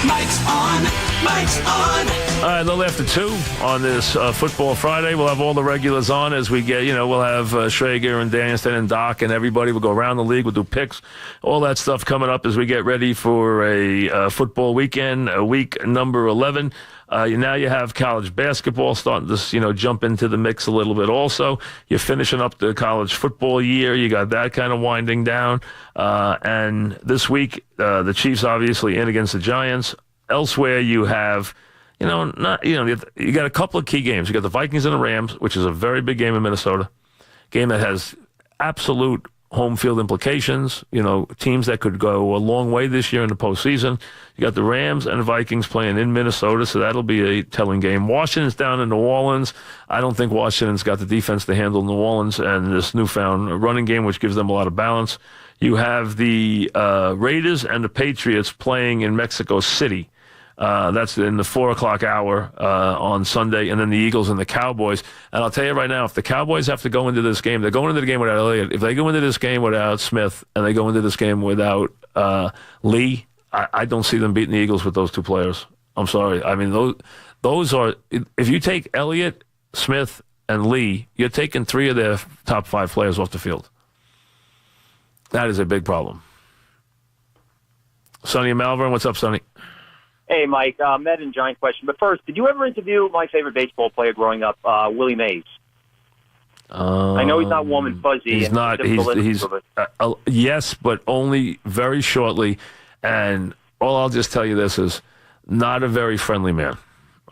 Mike's on. Mike's on. All right, a little after 2 on this Football Friday. We'll have all the regulars on as we get, we'll have Schrager and Danston and Doc and everybody. We'll go around the league. We'll do picks, all that stuff coming up as we get ready for a football weekend, week number 11. Now you have college basketball starting to, jump into the mix a little bit also. You're finishing up the college football year. You got that kind of winding down. And this week, the Chiefs obviously in against the Giants. Elsewhere, you have, you got a couple of key games. You got the Vikings and the Rams, which is a very big game in Minnesota. Game that has absolute home field implications, teams that could go a long way this year in the postseason. You got the Rams and the Vikings playing in Minnesota, so that'll be a telling game. Washington's down in New Orleans. I don't think Washington's got the defense to handle New Orleans and this newfound running game, which gives them a lot of balance. You have the Raiders and the Patriots playing in Mexico City. That's in the 4 o'clock hour on Sunday, and then the Eagles and the Cowboys. And I'll tell you right now, if the Cowboys have to go into this game, they're going into the game without Elliott. If they go into this game without Smith and they go into this game without Lee, I don't see them beating the Eagles with those two players. I'm sorry. I mean, those are – if you take Elliott, Smith, and Lee, you're taking 3 of their top 5 players off the field. That is a big problem. Sonny and Malvern, what's up, Sonny? Hey, Mike, Med and Giant question. But first, did you ever interview my favorite baseball player growing up, Willie Mays? I know he's not warm and fuzzy. He's not. He's yes, but only very shortly. And all I'll just tell you this is not a very friendly man.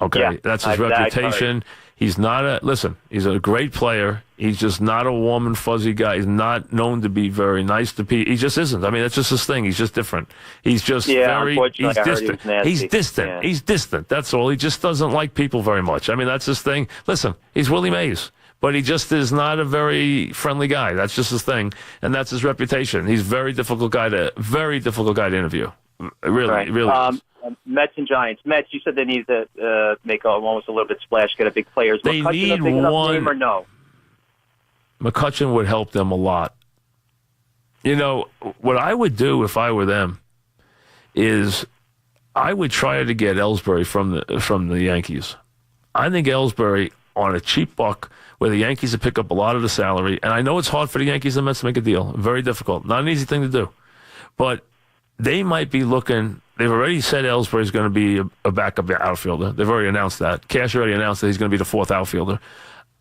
Okay, yeah, that's his reputation. He's not he's a great player. He's just not a warm and fuzzy guy. He's not known to be very nice to people. He just isn't. I mean, that's just his thing. He's just different. He's just he's distant. He's distant. Yeah. He's distant. That's all. He just doesn't like people very much. I mean, that's his thing. Listen, he's Willie Mays, but he just is not a very friendly guy. That's just his thing, and that's his reputation. He's a very difficult guy to interview. Really, right. Really. Is. Mets and Giants. Mets, you said they need to make almost a little bit splash, get a big players. They McCutcheon need one. Name or no? McCutcheon would help them a lot. What I would do if I were them is I would try to get Ellsbury from the Yankees. I think Ellsbury on a cheap buck where the Yankees would pick up a lot of the salary. And I know it's hard for the Yankees and Mets to make a deal. Very difficult. Not an easy thing to do. But they might be looking. They've already said Ellsbury is going to be a backup outfielder. They've already announced that. Cash already announced that he's going to be the 4th outfielder.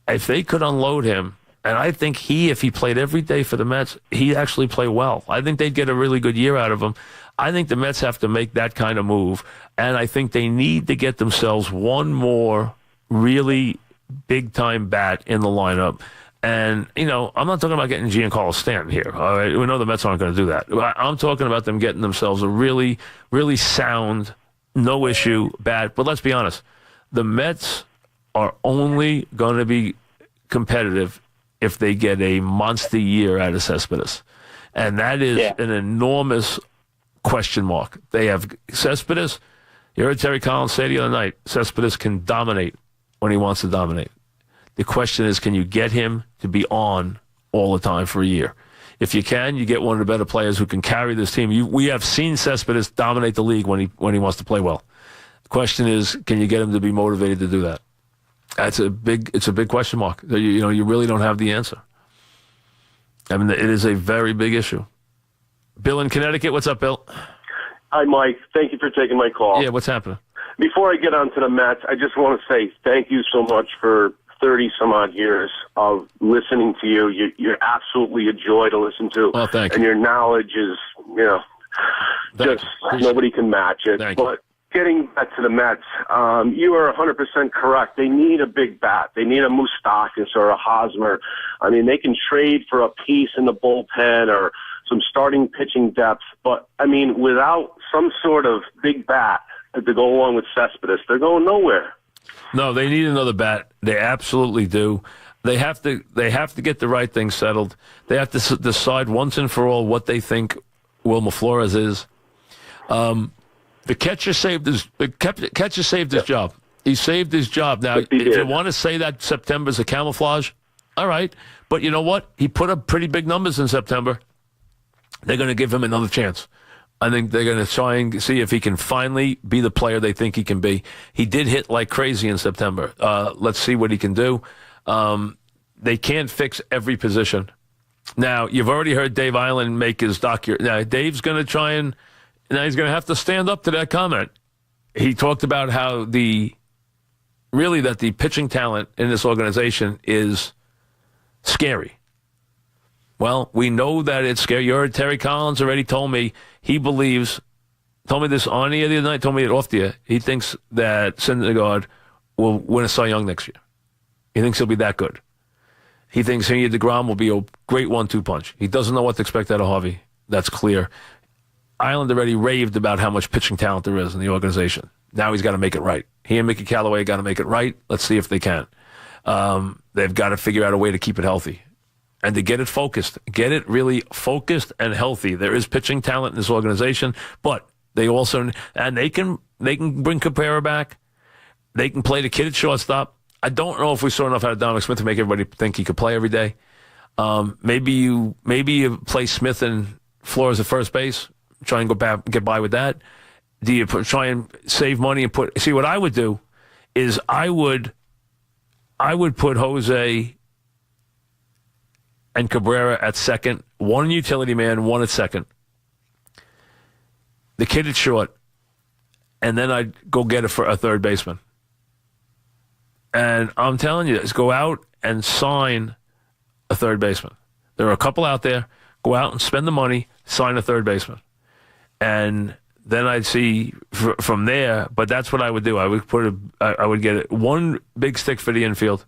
If they could unload him, and I think if he played every day for the Mets, he'd actually play well. I think they'd get a really good year out of him. I think the Mets have to make that kind of move, and I think they need to get themselves one more really big-time bat in the lineup. And, I'm not talking about getting Giancarlo Stanton here. All right? We know the Mets aren't going to do that. I'm talking about them getting themselves a really, really sound, no-issue bat. But let's be honest. The Mets are only going to be competitive if they get a monster year out of Cespedes. And that is an enormous question mark. They have Cespedes. You heard Terry Collins say the other night, Cespedes can dominate when he wants to dominate. The question is, can you get him to be on all the time for a year? If you can, you get one of the better players who can carry this team. We have seen Cespedes dominate the league when he wants to play well. The question is, can you get him to be motivated to do that? It's a big question mark. You really don't have the answer. I mean, it is a very big issue. Bill in Connecticut, what's up, Bill? Hi, Mike. Thank you for taking my call. Yeah, what's happening? Before I get on to the Mets, I just want to say thank you so much for 30-some-odd years of listening to you. You're absolutely a joy to listen to. Well, thank you. And your knowledge is, nobody can match it. But getting back to the Mets, you are 100% correct. They need a big bat. They need a Moustakas or a Hosmer. I mean, they can trade for a piece in the bullpen or some starting pitching depth. But, I mean, without some sort of big bat to go along with Cespedes, they're going nowhere. No, they need another bat. They absolutely do. They have to get the right thing settled. They have to decide once and for all what they think Wilmer Flores is. The catcher saved his job. He saved his job. Now, if you want to say that September's a camouflage, all right. But you know what? He put up pretty big numbers in September. They're going to give him another chance. I think they're going to try and see if he can finally be the player they think he can be. He did hit like crazy in September. Let's see what he can do. They can't fix every position. Now, you've already heard Dave Island make his Now, Dave's going to try and now he's going to have to stand up to that comment. He talked about how that the pitching talent in this organization is scary. Well, we know that it's scary. You heard Terry Collins already told me told me this on the other night, told me it off the air. He thinks that Syndergaard will win a Cy Young next year. He thinks he'll be that good. He thinks DeGrom will be a great 1-2 punch. He doesn't know what to expect out of Harvey. That's clear. Island already raved about how much pitching talent there is in the organization. Now he's got to make it right. He and Mickey Callaway got to make it right. Let's see if they can. They've got to figure out a way to keep it healthy and to get it focused. Get it really focused and healthy. There is pitching talent in this organization, but they also they can bring Cabrera back. They can play the kid at shortstop. I don't know if we saw enough out of Dominic Smith to make everybody think he could play every day. Maybe you play Smith and Flores at first base. Try and get by with that. Do you try and save money and see what I would do is I would put Jose and Cabrera at second, one utility man, one at second. The kid at short, and then I'd go get a third baseman. And I'm telling you, is go out and sign a third baseman. There are a couple out there. Go out and spend the money, sign a third baseman. And then I'd see from there, but that's what I would do. I would get one big stick for the infield,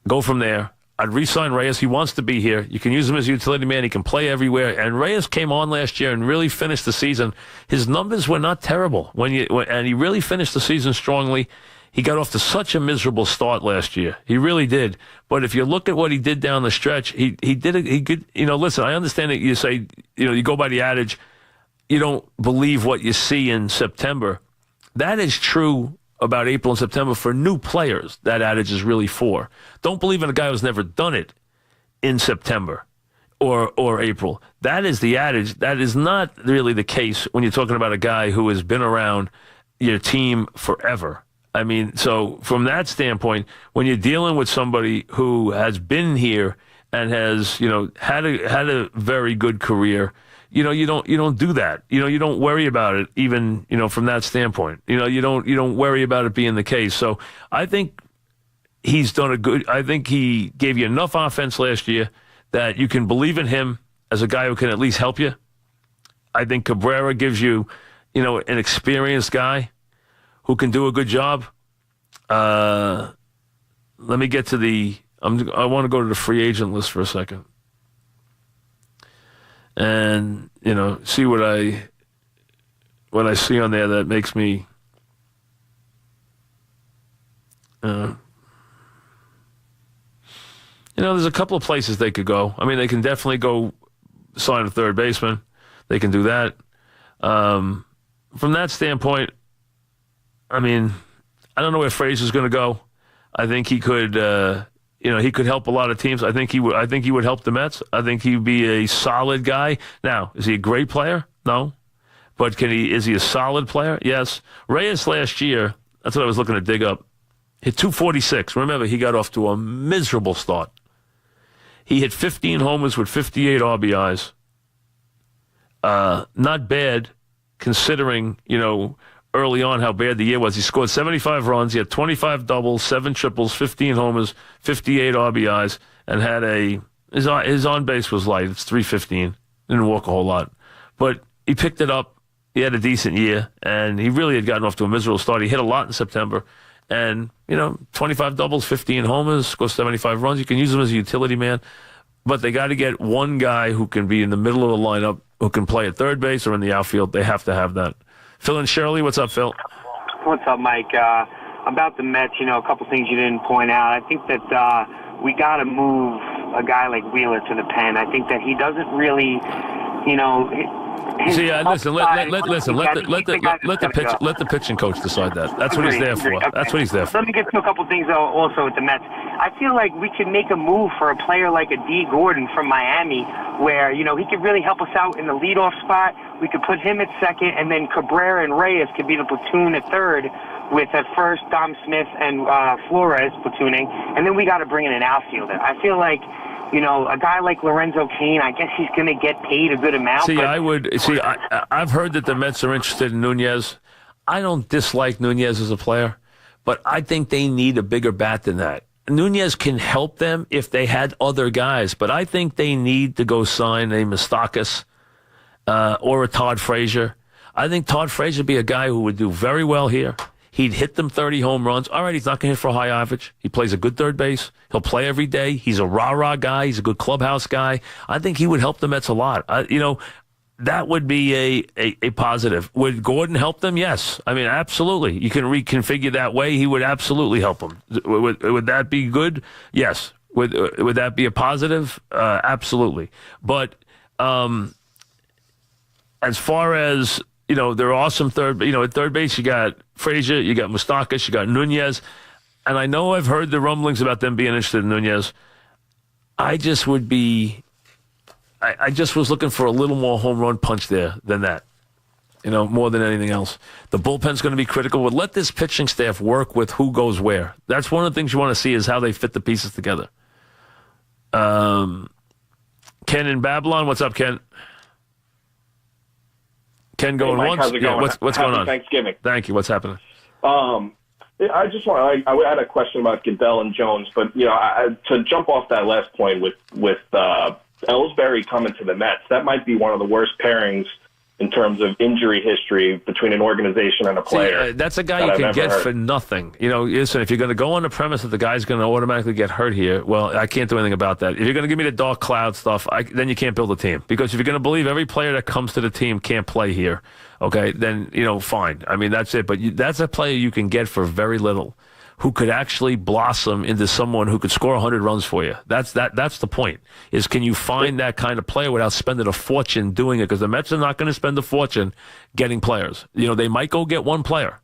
go from there. I'd re-sign Reyes. He wants to be here. You can use him as a utility man. He can play everywhere. And Reyes came on last year and really finished the season. His numbers were not terrible and he really finished the season strongly. He got off to such a miserable start last year. He really did. But if you look at what he did down the stretch, he could, listen, I understand that you say, you go by the adage, you don't believe what you see in September. That is true about April and September for new players. That adage is really for. Don't believe in a guy who's never done it in September or April. That is the adage. That is not really the case when you're talking about a guy who has been around your team forever. I mean, so from that standpoint, when you're dealing with somebody who has been here and has, had a very good career, you don't do that. You don't worry about it even, from that standpoint. You don't worry about it being the case. So I think he's done I think he gave you enough offense last year that you can believe in him as a guy who can at least help you. I think Cabrera gives you, an experienced guy who can do a good job. Let me get to I want to go to the free agent list for a second. And, see what I see on there that makes me, there's a couple of places they could go. I mean, they can definitely go sign a third baseman. They can do that. From that standpoint, I mean, I don't know where Frazier's going to go. I think he could, he could help a lot of teams. I think he would help the Mets. I think he'd be a solid guy. Now, is he a great player? No. But is he a solid player? Yes. Reyes last year, that's what I was looking to dig up, hit 246. Remember, he got off to a miserable start. He hit 15 homers with 58 RBIs. Not bad considering, early on how bad the year was. He scored 75 runs. He had 25 doubles, 7 triples, 15 homers, 58 RBIs, and had his on base was light. It's 315. Didn't walk a whole lot. But he picked it up. He had a decent year, and he really had gotten off to a miserable start. He hit a lot in September. And, 25 doubles, 15 homers, scores 75 runs. You can use him as a utility man. But they got to get one guy who can be in the middle of the lineup, who can play at third base or in the outfield. They have to have that. Phil and Shirley, what's up, Phil? What's up, Mike? About the Mets, a couple things you didn't point out. I think that we got to move a guy like Wheeler to the pen. I think that he doesn't really, See, listen. Let the pitching coach decide that. That's what he's there for. Okay. That's what he's there for. Let me get to a couple things also with the Mets. I feel like we could make a move for a player like a D. Gordon from Miami, where he could really help us out in the leadoff spot. We could put him at second, and then Cabrera and Reyes could be the platoon at third, with at first Dom Smith and Flores platooning, and then we got to bring in an outfielder. I feel like. A guy like Lorenzo Cain, I guess he's going to get paid a good amount. I've heard that the Mets are interested in Nunez. I don't dislike Nunez as a player, but I think they need a bigger bat than that. Nunez can help them if they had other guys, but I think they need to go sign a Moustakas or a Todd Frazier. I think Todd Frazier would be a guy who would do very well here. He'd hit them 30 home runs. All right, he's not going to hit for a high average. He plays a good third base. He'll play every day. He's a rah-rah guy. He's a good clubhouse guy. I think he would help the Mets a lot. That would be a positive. Would Gordon help them? Yes. I mean, absolutely. You can reconfigure that way. He would absolutely help them. Would that be good? Yes. Would that be a positive? Absolutely. But as far as... they're awesome at third base, you got Frazier, you got Moustakas, you got Nunez. And I know I've heard the rumblings about them being interested in Nunez. I just was looking for a little more home run punch there than that, more than anything else. The bullpen's going to be critical. But let this pitching staff work with who goes where. That's one of the things you want to see is how they fit the pieces together. Ken in Babylon, what's up, Ken? Ken going Mike, once? how's it going? What's going on? Thanksgiving. Thank you. What's happening? I just I had a question about Goodell and Jones, but to jump off that last point with Ellsbury coming to the Mets, that might be one of the worst pairings in terms of injury history between an organization and a player. That's a guy you can get for nothing. Listen, if you're going to go on the premise that the guy's going to automatically get hurt here, well, I can't do anything about that. If you're going to give me the dark cloud stuff, then you can't build a team. Because if you're going to believe every player that comes to the team can't play here, okay, then, fine. I mean, that's it. But that's a player you can get for very little, who could actually blossom into someone who could score 100 runs for you. That's the point, is can you find that kind of player without spending a fortune doing it? Because the Mets are not going to spend a fortune getting players. They might go get one player,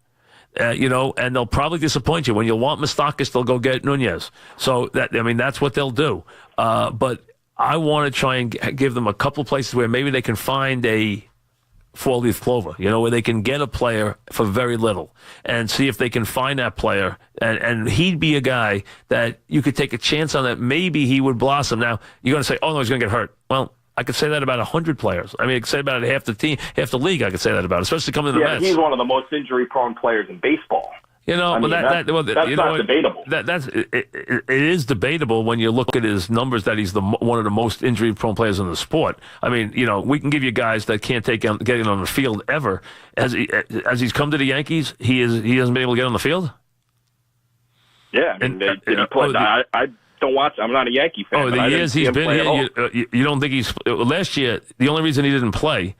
and they'll probably disappoint you. When you'll want Moustakas, they'll go get Nunez. So, that's what they'll do. But I want to try and give them a couple places where maybe they can find a four-leaf clover, where they can get a player for very little and see if they can find that player. And he'd be a guy that you could take a chance on that maybe he would blossom. Now, you're going to say, oh, no, he's going to get hurt. Well, I could say that about 100 players. I mean, I could say about half the team, half the league, I could say that about, especially coming to the Mets. He's one of the most injury-prone players in baseball. That's not debatable. It is debatable when you look at his numbers that he's one of the most injury-prone players in the sport. I mean, we can give you guys that can't get in on the field ever. As he's come to the Yankees, he hasn't been able to get on the field. Yeah, I mean, I don't watch. I'm not a Yankee fan. Oh, the years he's been here, you don't think he's? Last year, the only reason he didn't play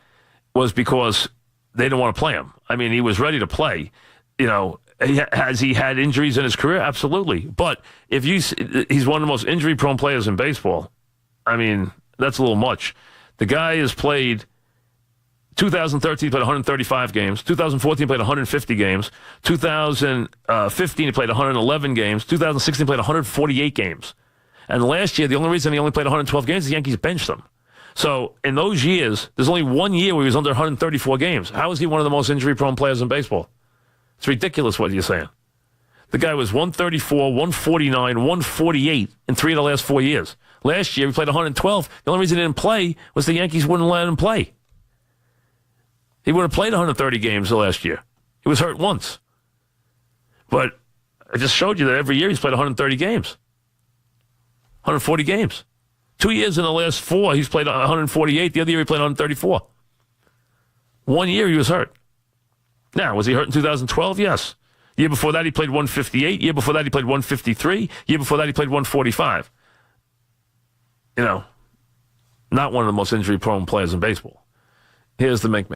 was because they didn't want to play him. I mean, he was ready to play. Has he had injuries in his career? Absolutely. But if he's one of the most injury-prone players in baseball, I mean, that's a little much. The guy has played 2013, he played 135 games. 2014, he played 150 games. 2015, he played 111 games. 2016, he played 148 games. And last year, the only reason he only played 112 games is the Yankees benched him. So in those years, there's only 1 year where he was under 134 games. How is he one of the most injury-prone players in baseball? It's ridiculous what you're saying. The guy was 134, 149, 148 in 3 of the last 4 years. Last year, he played 112. The only reason he didn't play was the Yankees wouldn't let him play. He would have played 130 games the last year. He was hurt once. But I just showed you that every year he's played 130 games. 140 games. 2 years in the last 4, he's played 148. The other year, he played 134. 1 year, he was hurt. Now, was he hurt in 2012? Yes. Year before that, he played 158. Year before that, he played 153. Year before that, he played 145. Not one of the most injury-prone players in baseball. Here's the make